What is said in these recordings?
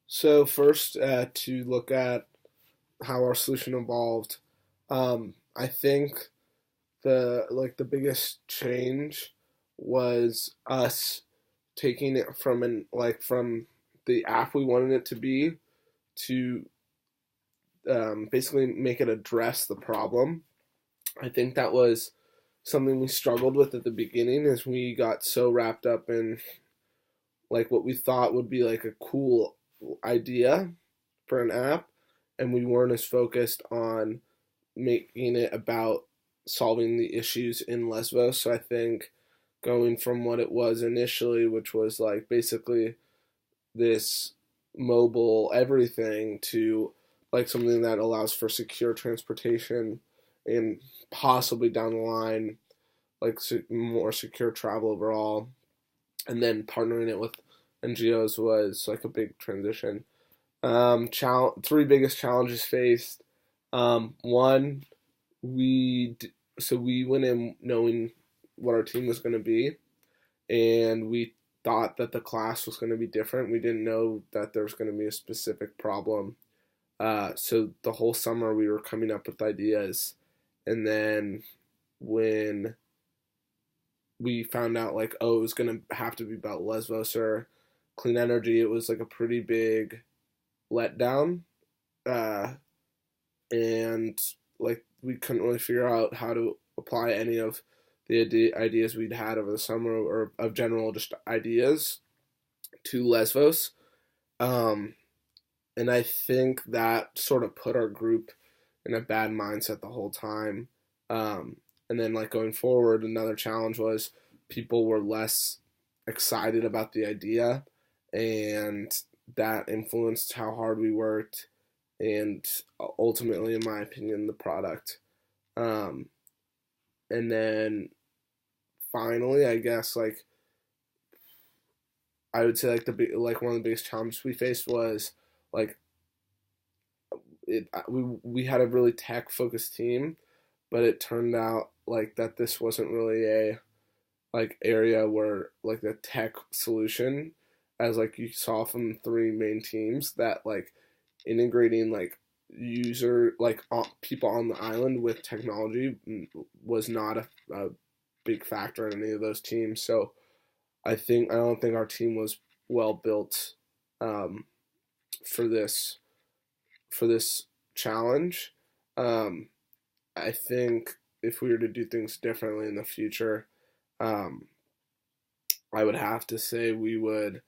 So first, to look at how our solution evolved, I think the biggest change was us taking it from the app we wanted it to be to basically make it address the problem. I think that was something we struggled with at the beginning, as we got so wrapped up in like what we thought would be like a cool idea for an app, and we weren't as focused on making it about solving the issues in Lesbos. So I think going from what it was initially, which was like basically this mobile everything, to like something that allows for secure transportation and possibly down the line like more secure travel overall, and then partnering it with NGOs was like a big transition. Three biggest challenges faced. One, we so we went in knowing what our team was going to be, and we thought that the class was going to be different. We didn't know that there was going to be a specific problem. So the whole summer we were coming up with ideas, and then when we found out like, oh, it was going to have to be about Lesbos or clean energy, it was like a pretty big letdown. Uh, and like we couldn't really figure out how to apply any of the ideas we'd had over the summer, or of general just ideas, to Lesbos. Um, and I think that sort of put our group in a bad mindset the whole time. And then like going forward, another challenge was people were less excited about the idea, and that influenced how hard we worked, and ultimately, in my opinion, the product. Um, and then finally, I guess like I would say like like one of the biggest challenges we faced was like we had a really tech focused team, but it turned out like that this wasn't really a like area where like the tech solution, as like you saw from the three main teams, that like integrating like user like people on the island with technology was not a big factor in any of those teams. So I don't think our team was well built um, for this challenge. Um, I think if we were to do things differently in the future, um, I would have to say we would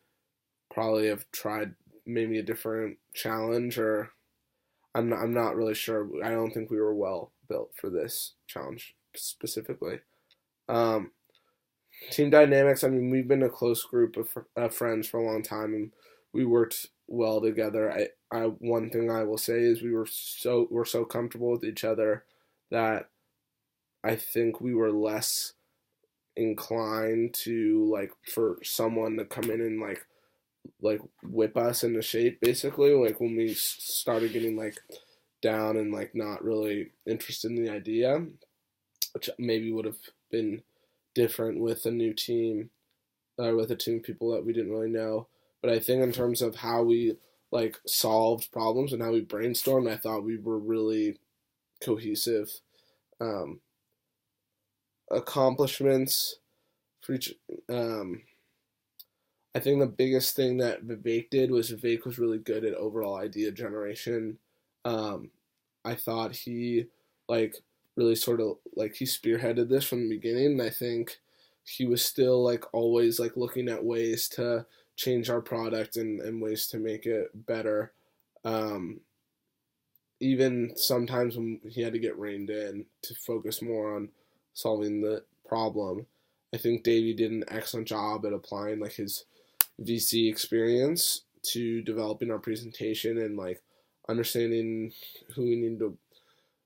probably have tried maybe a different challenge, or I'm not really sure. I don't think we were well built for this challenge specifically. Um, Team dynamics. I mean, we've been a close group of friends for a long time, and we worked well together. I one thing I will say is we're so comfortable with each other that I think we were less inclined to like for someone to come in and like whip us into shape, basically, like when we started getting like down and like not really interested in the idea, which maybe would have been different with a new team, with a team of people that we didn't really know. But I think in terms of how we like solved problems and how we brainstormed, I thought we were really cohesive. Um, Accomplishments for each. Um, I think the biggest thing that Vivek did was Vivek was really good at overall idea generation. Um, I thought he like really sort of like he spearheaded this from the beginning, and I think he was still like always like looking at ways to change our product, and ways to make it better. Um, Even sometimes when he had to get reined in to focus more on solving the problem, I think Davey did an excellent job at applying like his VC experience to developing our presentation, and like understanding who we needed to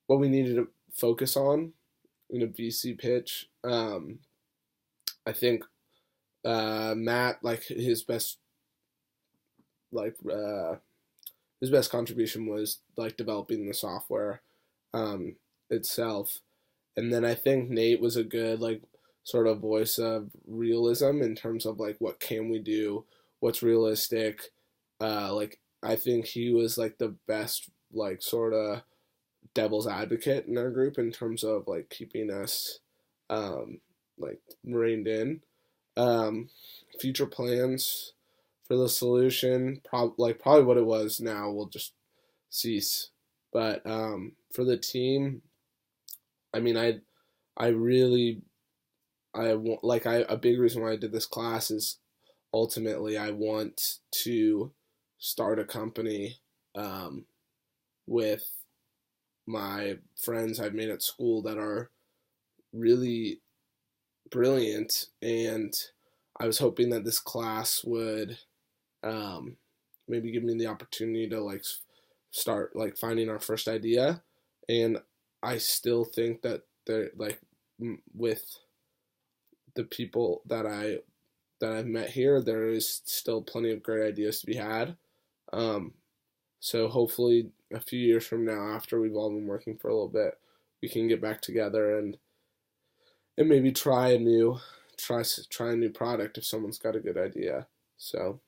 what we needed to focus on in a VC pitch. I think Matt, like like uh, his best contribution was like developing the software um, itself, and then I think Nate was a good like sort of voice of realism in terms of like what can we do, what's realistic, like I think he was like the best like sort of devil's advocate in our group in terms of like keeping us like reined in. Um, Future plans for the solution, probably what it was now will just cease. But for the team, I mean, I really I want like I a big reason why I did this class is ultimately I want to start a company um, with my friends I've made at school that are really brilliant, and I was hoping that this class would um, maybe give me the opportunity to like start like finding our first idea, and I still think that they're like with the people that I've met here, there is still plenty of great ideas to be had. Um, so hopefully, a few years from now, after we've all been working for a little bit, we can get back together and maybe try a new product if someone's got a good idea. So